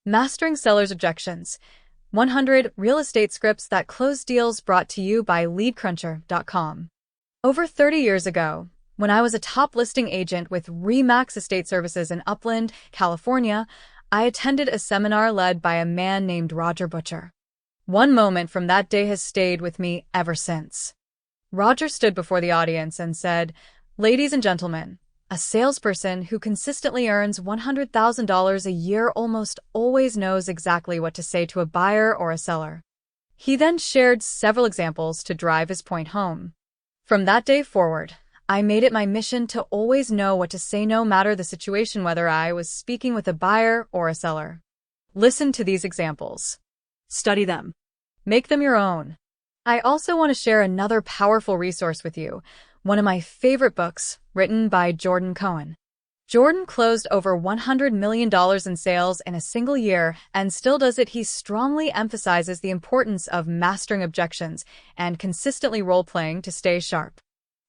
Mastering Sellers' Objections. 100 Real Estate Scripts That Close Deals, brought to you by LeadCruncher.com. Over 30 years ago, when I was a top listing agent with RE/MAX Estate Services in Upland, California, I attended a seminar led by a man named Rodger Butcher. One moment from that day has stayed with me ever since. Rodger stood before the audience and said, "Ladies and gentlemen, a salesperson who consistently earns $100,000 a year almost always knows exactly what to say to a buyer or a seller." He then shared several examples to drive his point home. From that day forward, I made it my mission to always know what to say no matter the situation, whether I was speaking with a buyer or a seller. Listen to these examples. Study them. Make them your own. I also want to share another powerful resource with you, one of my favorite books, written by Jordan Kohan. Jordan closed over $100 million in sales in a single year and still does it. He strongly emphasizes the importance of mastering objections and consistently role-playing to stay sharp.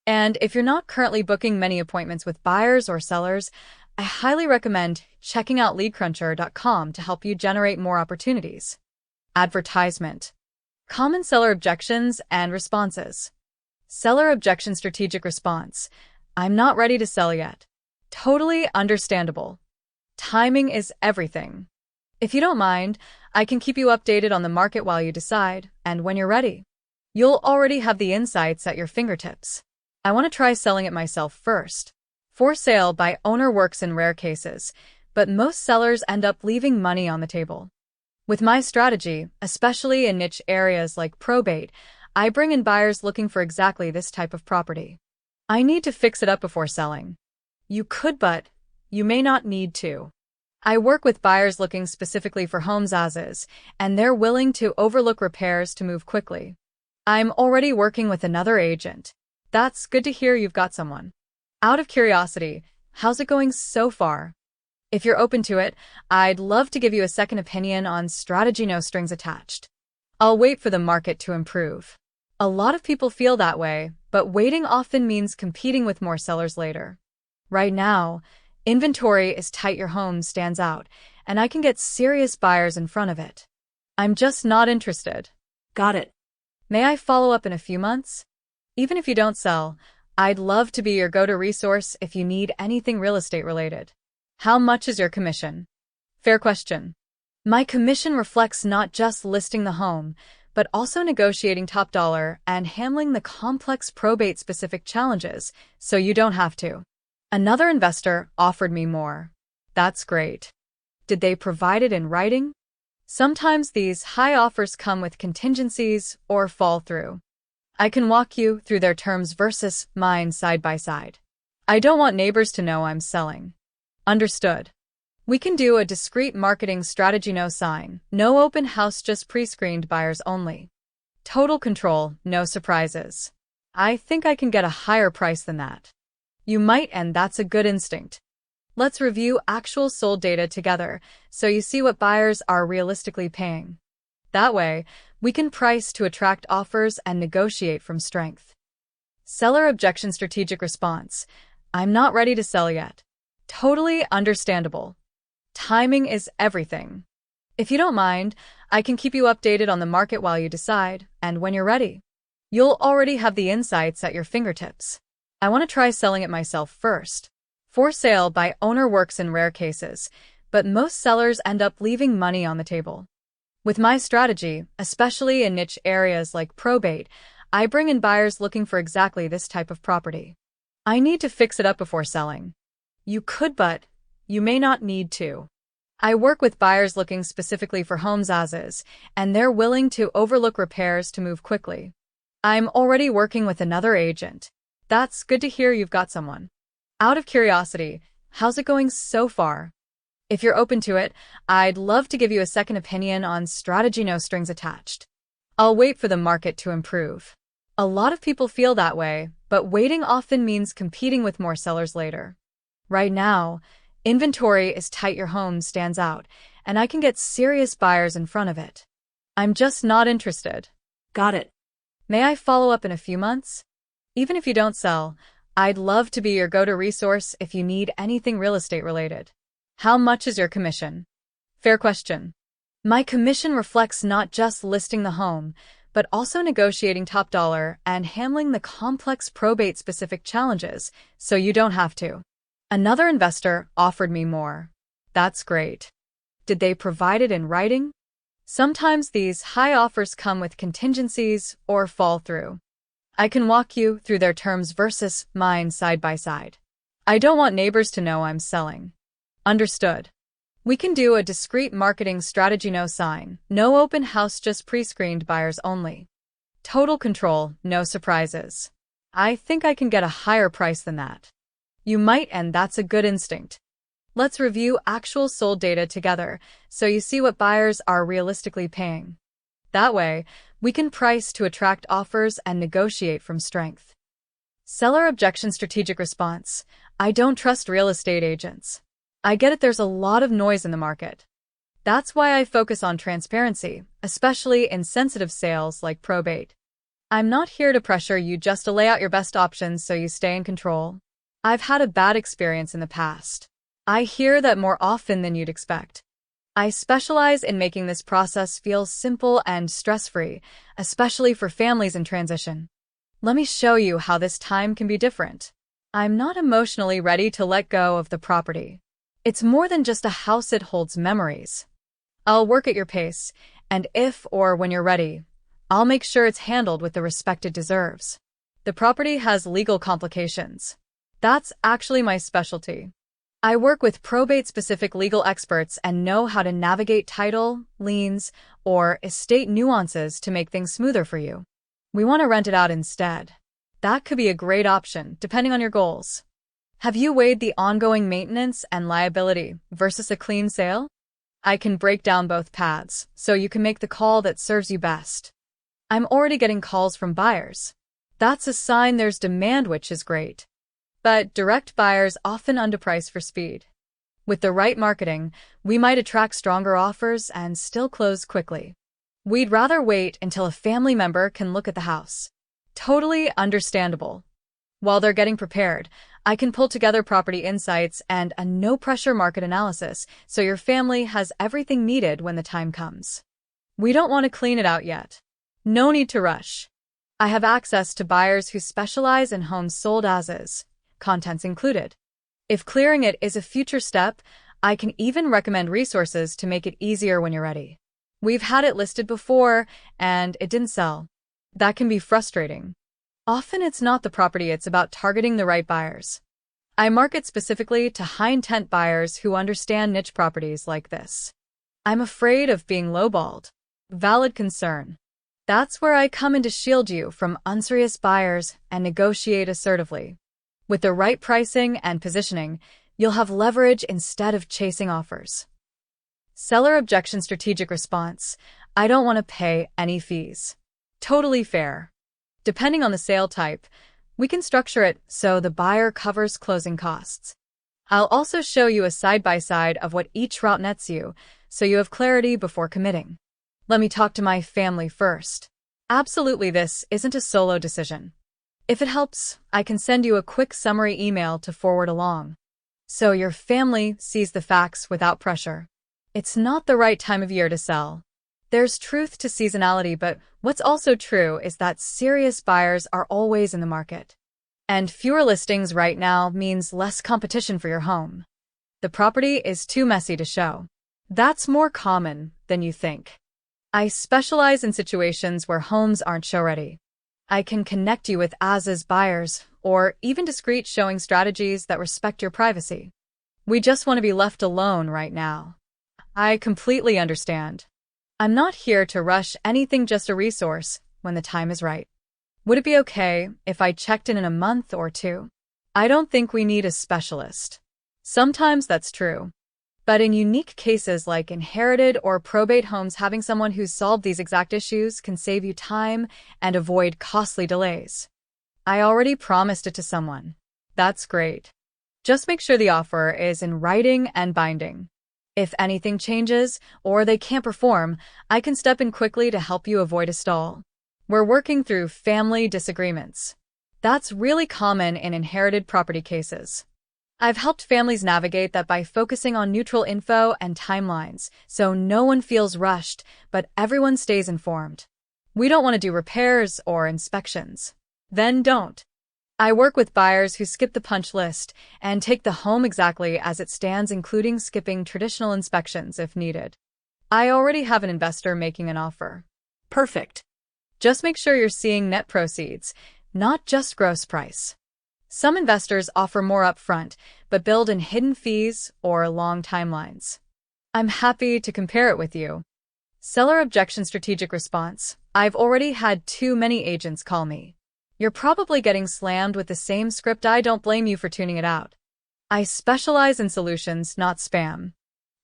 And if you're not currently booking many appointments with buyers or sellers, I highly recommend checking out LeadCruncher.com to help you generate more opportunities. Advertisement. Common seller objections and responses. Seller objection: strategic response. "I'm not ready to sell yet." Totally understandable. Timing is everything. "If you don't mind, I can keep you updated on the market while you decide, and when you're ready, you'll already have the insights at your fingertips. I want to try selling it myself first." For sale by owner works in rare cases, but most sellers end up leaving money on the table. With my strategy, especially in niche areas like probate, I bring in buyers looking for exactly this type of property. I need to fix it up before selling. You could, but you may not need to. I work with buyers looking specifically for homes as is, and they're willing to overlook repairs to move quickly. I'm already working with another agent. That's good to hear. You've got someone. Out of curiosity, how's it going so far? If you're open to it, I'd love to give you a second opinion on strategy, no strings attached. I'll wait for the market to improve. A lot of people feel that way, but waiting often means competing with more sellers later. Right now, inventory is tight. Your home stands out, and I can get serious buyers in front of it. I'm just not interested. Got it. May I follow up in a few months? Even if you don't sell, I'd love to be your go-to resource if you need anything real estate related. How much is your commission? Fair question. My commission reflects not just listing the home, but also negotiating top dollar and handling the complex probate-specific challenges, so you don't have to. Another investor offered me more. That's great. Did they provide it in writing? Sometimes these high offers come with contingencies or fall through. I can walk you through their terms versus mine side by side. I don't want neighbors to know I'm selling. Understood. We can do a discreet marketing strategy: no sign, no open house, just pre-screened buyers only. Total control, no surprises. I think I can get a higher price than that. You might, and that's a good instinct. Let's review actual sold data together so you see what buyers are realistically paying. That way, we can price to attract offers and negotiate from strength. Seller objection: strategic response. "I'm not ready to sell yet." Totally understandable. Timing is everything. If you don't mind, I can keep you updated on the market while you decide, and when you're ready, you'll already have the insights at your fingertips. I want to try selling it myself first. For sale by owner works in rare cases, but most sellers end up leaving money on the table. With my strategy, especially in niche areas like probate, I bring in buyers looking for exactly this type of property. I need to fix it up before selling. You could, but you may not need to. I work with buyers looking specifically for homes as is, and they're willing to overlook repairs to move quickly. I'm already working with another agent. That's good to hear. You've got someone. Out of curiosity, how's it going so far? If you're open to it, I'd love to give you a second opinion on strategy, no strings attached. I'll wait for the market to improve. A lot of people feel that way, but waiting often means competing with more sellers later. Right now, inventory is tight. Your home stands out, and I can get serious buyers in front of it. I'm just not interested. Got it. May I follow up in a few months? Even if you don't sell, I'd love to be your go-to resource if you need anything real estate related. How much is your commission? Fair question. My commission reflects not just listing the home, but also negotiating top dollar and handling the complex probate-specific challenges, so you don't have to. Another investor offered me more. That's great. Did they provide it in writing? Sometimes these high offers come with contingencies or fall through. I can walk you through their terms versus mine side by side. I don't want neighbors to know I'm selling. Understood. We can do a discreet marketing strategy: no sign, no open house, just pre-screened buyers only. Total control, no surprises. I think I can get a higher price than that. You might, and that's a good instinct. Let's review actual sold data together so you see what buyers are realistically paying. That way, we can price to attract offers and negotiate from strength. Seller objection strategic response. I don't trust real estate agents. I get it, there's a lot of noise in the market. That's why I focus on transparency, especially in sensitive sales like probate. I'm not here to pressure you, just to lay out your best options so you stay in control. I've had a bad experience in the past. I hear that more often than you'd expect. I specialize in making this process feel simple and stress-free, especially for families in transition. Let me show you how this time can be different. I'm not emotionally ready to let go of the property. It's more than just a house, it holds memories. I'll work at your pace, and if or when you're ready, I'll make sure it's handled with the respect it deserves. The property has legal complications. That's actually my specialty. I work with probate-specific legal experts and know how to navigate title, liens, or estate nuances to make things smoother for you. We want to rent it out instead. That could be a great option, depending on your goals. Have you weighed the ongoing maintenance and liability versus a clean sale? I can break down both paths, so you can make the call that serves you best. I'm already getting calls from buyers. That's a sign there's demand, which is great. But direct buyers often underprice for speed. With the right marketing, we might attract stronger offers and still close quickly. We'd rather wait until a family member can look at the house. Totally understandable. While they're getting prepared, I can pull together property insights and a no-pressure market analysis so your family has everything needed when the time comes. We don't want to clean it out yet. No need to rush. I have access to buyers who specialize in homes sold as is, contents included. If clearing it is a future step, I can even recommend resources to make it easier when you're ready. We've had it listed before, and it didn't sell. That can be frustrating. Often it's not the property, it's about targeting the right buyers. I market specifically to high-intent buyers who understand niche properties like this. I'm afraid of being lowballed. Valid concern. That's where I come in to shield you from unserious buyers and negotiate assertively. With the right pricing and positioning, you'll have leverage instead of chasing offers. Seller objection strategic response. I don't want to pay any fees. Totally fair. Depending on the sale type, we can structure it so the buyer covers closing costs. I'll also show you a side-by-side of what each route nets you, so you have clarity before committing. Let me talk to my family first. Absolutely, this isn't a solo decision. If it helps, I can send you a quick summary email to forward along, so your family sees the facts without pressure. It's not the right time of year to sell. There's truth to seasonality, but what's also true is that serious buyers are always in the market. And fewer listings right now means less competition for your home. The property is too messy to show. That's more common than you think. I specialize in situations where homes aren't show-ready. I can connect you with as-is buyers, or even discreet showing strategies that respect your privacy. We just want to be left alone right now. I completely understand. I'm not here to rush anything, just a resource when the time is right. Would it be okay if I checked in a month or two? I don't think we need a specialist. Sometimes that's true. But in unique cases like inherited or probate homes, having someone who's solved these exact issues can save you time and avoid costly delays. I already promised it to someone. That's great. Just make sure the offer is in writing and binding. If anything changes or they can't perform, I can step in quickly to help you avoid a stall. We're working through family disagreements. That's really common in inherited property cases. I've helped families navigate that by focusing on neutral info and timelines, so no one feels rushed, but everyone stays informed. We don't want to do repairs or inspections. Then don't. I work with buyers who skip the punch list and take the home exactly as it stands, including skipping traditional inspections if needed. I already have an investor making an offer. Perfect. Just make sure you're seeing net proceeds, not just gross price. Some investors offer more upfront, but build in hidden fees or long timelines. I'm happy to compare it with you. Seller objection strategic response. I've already had too many agents call me. You're probably getting slammed with the same script. I don't blame you for tuning it out. I specialize in solutions, not spam.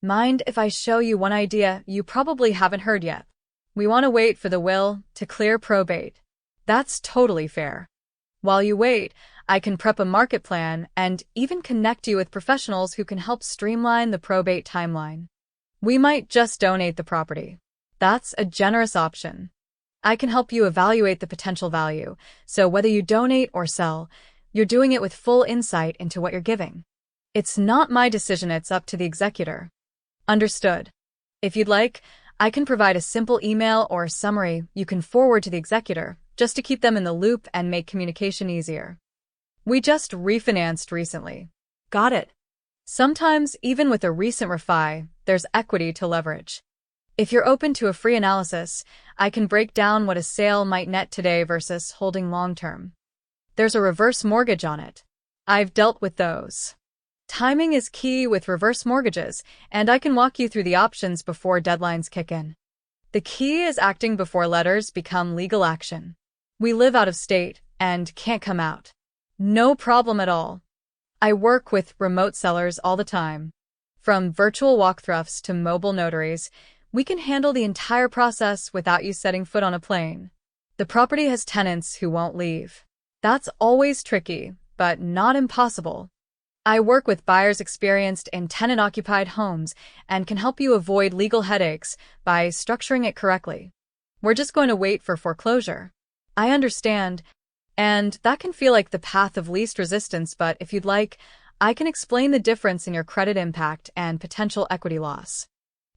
Mind if I show you one idea you probably haven't heard yet? We want to wait for the will to clear probate. That's totally fair. While you wait, I can prep a market plan and even connect you with professionals who can help streamline the probate timeline. We might just donate the property. That's a generous option. I can help you evaluate the potential value, so whether you donate or sell, you're doing it with full insight into what you're giving. It's not my decision, it's up to the executor. Understood. If you'd like, I can provide a simple email or summary you can forward to the executor, just to keep them in the loop and make communication easier. We just refinanced recently. Got it. Sometimes, even with a recent refi, there's equity to leverage. If you're open to a free analysis, I can break down what a sale might net today versus holding long-term. There's a reverse mortgage on it. I've dealt with those. Timing is key with reverse mortgages, and I can walk you through the options before deadlines kick in. The key is acting before letters become legal action. We live out of state and can't come out. No problem at all. I work with remote sellers all the time. From virtual walkthroughs to mobile notaries, we can handle the entire process without you setting foot on a plane. The property has tenants who won't leave. That's always tricky, but not impossible. I work with buyers experienced in tenant-occupied homes and can help you avoid legal headaches by structuring it correctly. We're just going to wait for foreclosure. I understand, and that can feel like the path of least resistance, but if you'd like, I can explain the difference in your credit impact and potential equity loss.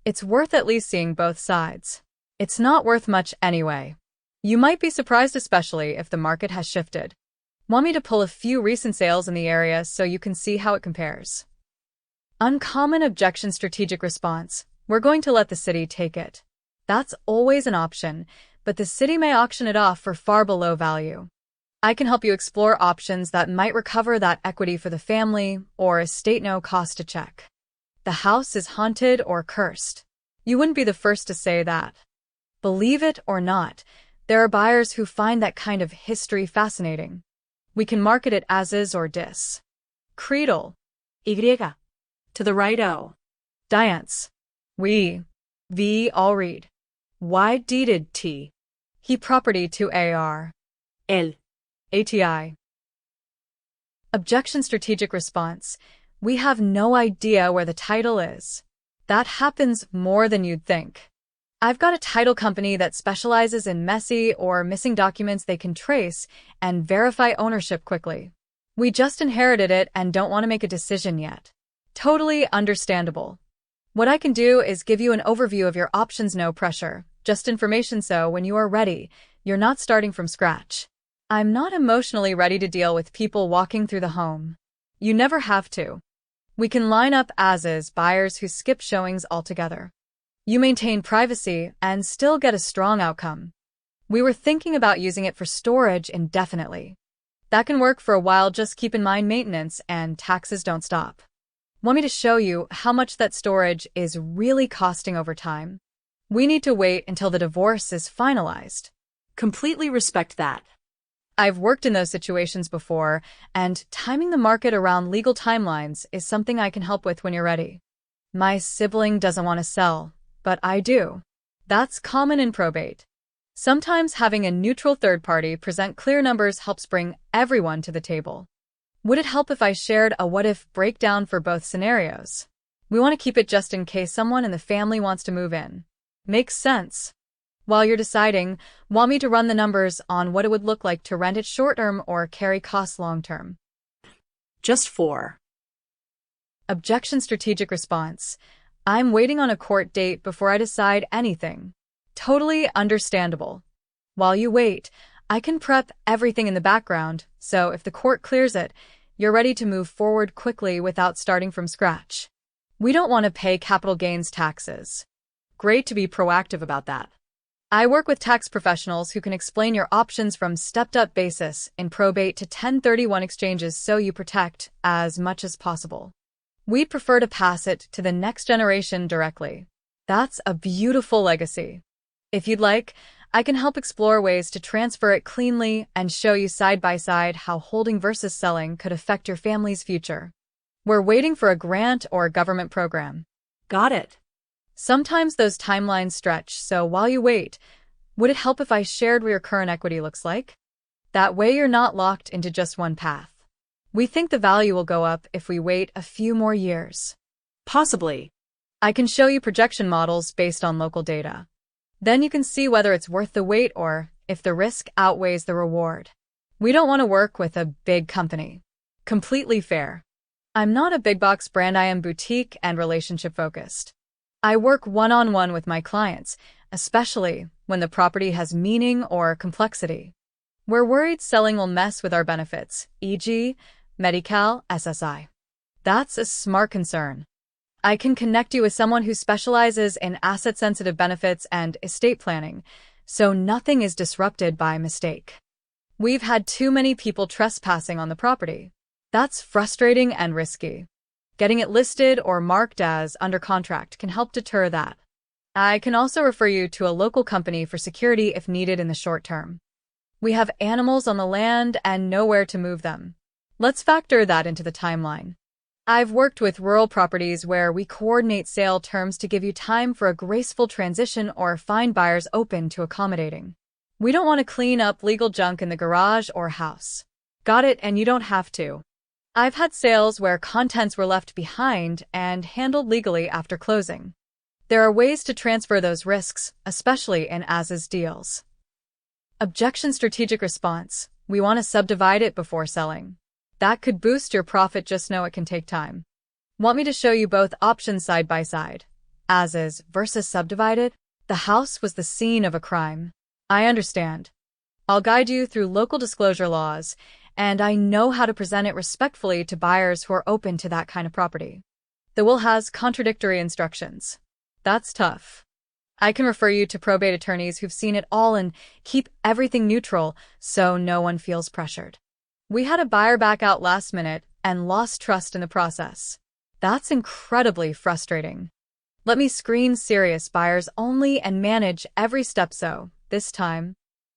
It's worth at least seeing both sides. It's not worth much anyway. You might be surprised, especially if the market has shifted. Want me to pull a few recent sales in the area so you can see how it compares? Uncommon objection strategic response. We're going to let the city take it. That's always an option, but the city may auction it off for far below value. I can help you explore options that might recover that equity for the family or estate, no cost to check. The house is haunted or cursed. You wouldn't be the first to say that. Believe it or not, there are buyers who find that kind of history fascinating. We can market it as is or dis. Creedle. Y. To the right O. Diance. We. V. All read. Why deeded T. He property to AR. El. ATI. Objection strategic response. We have no idea where the title is. That happens more than you'd think. I've got a title company that specializes in messy or missing documents. They can trace and verify ownership quickly. We just inherited it and don't want to make a decision yet. Totally understandable. What I can do is give you an overview of your options, no pressure, just information, so when you are ready, you're not starting from scratch. I'm not emotionally ready to deal with people walking through the home. You never have to. We can line up as-is buyers who skip showings altogether. You maintain privacy and still get a strong outcome. We were thinking about using it for storage indefinitely. That can work for a while, just keep in mind maintenance and taxes don't stop. Want me to show you how much that storage is really costing over time? We need to wait until the divorce is finalized. Completely respect that. I've worked in those situations before, and timing the market around legal timelines is something I can help with when you're ready. My sibling doesn't want to sell, but I do. That's common in probate. Sometimes having a neutral third party present clear numbers helps bring everyone to the table. Would it help if I shared a what-if breakdown for both scenarios? We want to keep it just in case someone in the family wants to move in. Makes sense. While you're deciding, want me to run the numbers on what it would look like to rent it short-term or carry costs long-term? Just 4. Objection strategic response. I'm waiting on a court date before I decide anything. Totally understandable. While you wait, I can prep everything in the background, so if the court clears it, you're ready to move forward quickly without starting from scratch. We don't want to pay capital gains taxes. Great to be proactive about that. I work with tax professionals who can explain your options from stepped-up basis in probate to 1031 exchanges so you protect as much as possible. We prefer to pass it to the next generation directly. That's a beautiful legacy. If you'd like, I can help explore ways to transfer it cleanly and show you side by side how holding versus selling could affect your family's future. We're waiting for a grant or a government program. Got it. Sometimes those timelines stretch, so while you wait, would it help if I shared what your current equity looks like? That way you're not locked into just one path. We think the value will go up if we wait a few more years. Possibly. I can show you projection models based on local data. Then you can see whether it's worth the wait or if the risk outweighs the reward. We don't want to work with a big company. Completely fair. I'm not a big box brand, I am boutique and relationship focused. I work one-on-one with my clients, especially when the property has meaning or complexity. We're worried selling will mess with our benefits, e.g., Medi-Cal, SSI. That's a smart concern. I can connect you with someone who specializes in asset-sensitive benefits and estate planning, so nothing is disrupted by mistake. We've had too many people trespassing on the property. That's frustrating and risky. Getting it listed or marked as under contract can help deter that. I can also refer you to a local company for security if needed in the short term. We have animals on the land and nowhere to move them. Let's factor that into the timeline. I've worked with rural properties where we coordinate sale terms to give you time for a graceful transition or find buyers open to accommodating. We don't want to clean up legal junk in the garage or house. Got it, and you don't have to. I've had sales where contents were left behind and handled legally after closing. There are ways to transfer those risks, especially in as-is deals. Objection strategic response. We want to subdivide it before selling. That could boost your profit, just know it can take time. Want me to show you both options side by side? As-is versus subdivided? The house was the scene of a crime. I understand. I'll guide you through local disclosure laws, and I know how to present it respectfully to buyers who are open to that kind of property. The will has contradictory instructions. That's tough. I can refer you to probate attorneys who've seen it all and keep everything neutral so no one feels pressured. We had a buyer back out last minute and lost trust in the process. That's incredibly frustrating. Let me screen serious buyers only and manage every step so, this time,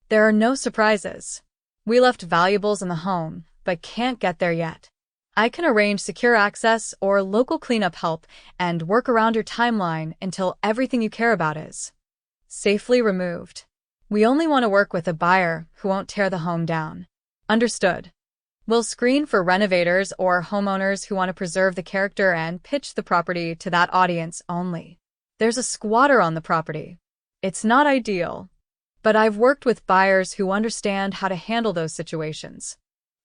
there are no surprises. We left valuables in the home, but can't get there yet. I can arrange secure access or local cleanup help and work around your timeline until everything you care about is safely removed. We only want to work with a buyer who won't tear the home down. Understood. We'll screen for renovators or homeowners who want to preserve the character and pitch the property to that audience only. There's a squatter on the property. It's not ideal, but I've worked with buyers who understand how to handle those situations.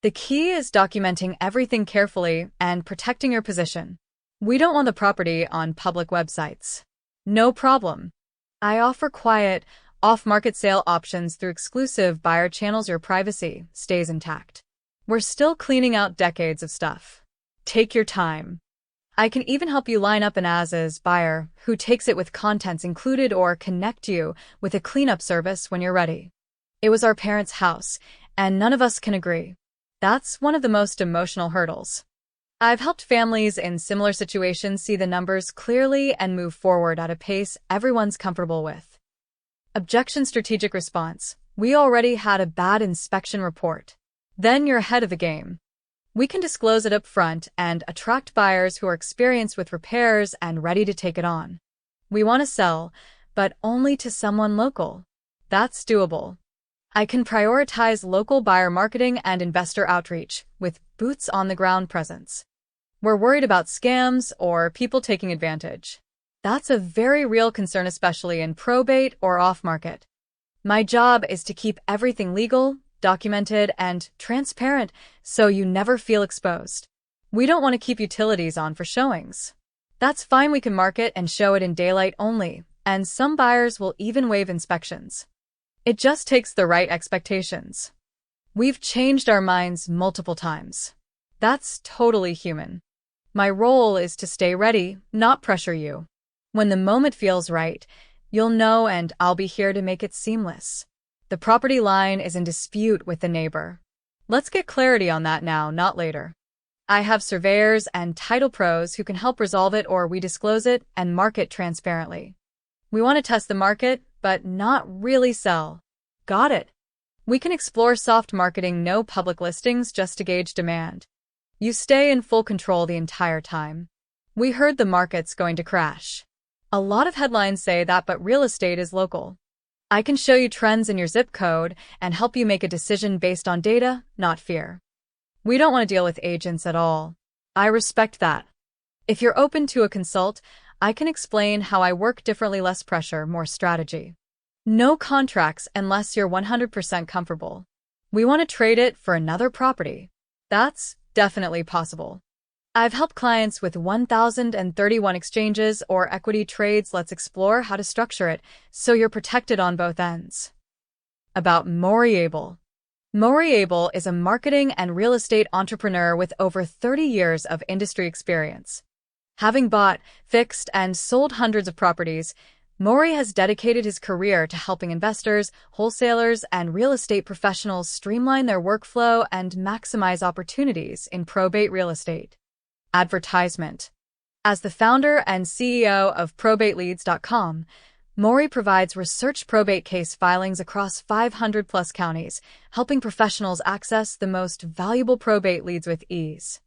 The key is documenting everything carefully and protecting your position. We don't want the property on public websites. No problem. I offer quiet, off-market sale options through exclusive buyer channels. Your privacy stays intact. We're still cleaning out decades of stuff. Take your time. I can even help you line up an as-is buyer who takes it with contents included or connect you with a cleanup service when you're ready. It was our parents' house, and none of us can agree. That's one of the most emotional hurdles. I've helped families in similar situations see the numbers clearly and move forward at a pace everyone's comfortable with. Objection strategic response. We already had a bad inspection report. Then you're ahead of the game. We can disclose it up front and attract buyers who are experienced with repairs and ready to take it on. We want to sell, but only to someone local. That's doable. I can prioritize local buyer marketing and investor outreach with boots-on-the-ground presence. We're worried about scams or people taking advantage. That's a very real concern, especially in probate or off-market. My job is to keep everything legal, documented, and transparent so you never feel exposed. We don't want to keep utilities on for showings. That's fine, we can market and show it in daylight only, and some buyers will even waive inspections. It just takes the right expectations. We've changed our minds multiple times. That's totally human. My role is to stay ready, not pressure you. When the moment feels right, you'll know, and I'll be here to make it seamless. The property line is in dispute with the neighbor. Let's get clarity on that now, not later. I have surveyors and title pros who can help resolve it, or we disclose it and market transparently. We want to test the market, but not really sell. Got it. We can explore soft marketing, no public listings, just to gauge demand. You stay in full control the entire time. We heard the market's going to crash. A lot of headlines say that, but real estate is local. I can show you trends in your zip code and help you make a decision based on data, not fear. We don't want to deal with agents at all. I respect that. If you're open to a consult, I can explain how I work differently, less pressure, more strategy. No contracts unless you're 100% comfortable. We want to trade it for another property. That's definitely possible. I've helped clients with 1,031 exchanges or equity trades. Let's explore how to structure it so you're protected on both ends. About Moriable. Moriable is a marketing and real estate entrepreneur with over 30 years of industry experience. Having bought, fixed, and sold hundreds of properties, Mori has dedicated his career to helping investors, wholesalers, and real estate professionals streamline their workflow and maximize opportunities in probate real estate. Advertisement. As the founder and CEO of ProbateLeads.com, Mori provides research probate case filings across 500-plus counties, helping professionals access the most valuable probate leads with ease.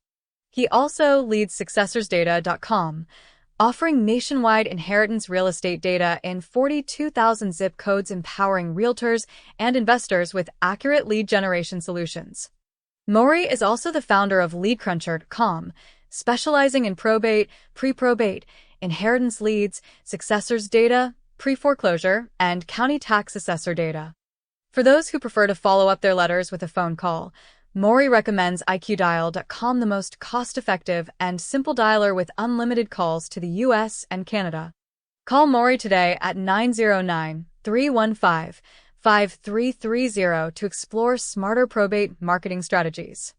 He also leads SuccessorsData.com, offering nationwide inheritance real estate data in 42,000 zip codes, empowering realtors and investors with accurate lead generation solutions. Mori is also the founder of LeadCruncher.com, specializing in probate, pre-probate, inheritance leads, successors data, pre-foreclosure, and county tax assessor data. For those who prefer to follow up their letters with a phone call, Mori recommends IQDial.com, the most cost-effective and simple dialer with unlimited calls to the US and Canada. Call Mori today at 909-315-5330 to explore smarter probate marketing strategies.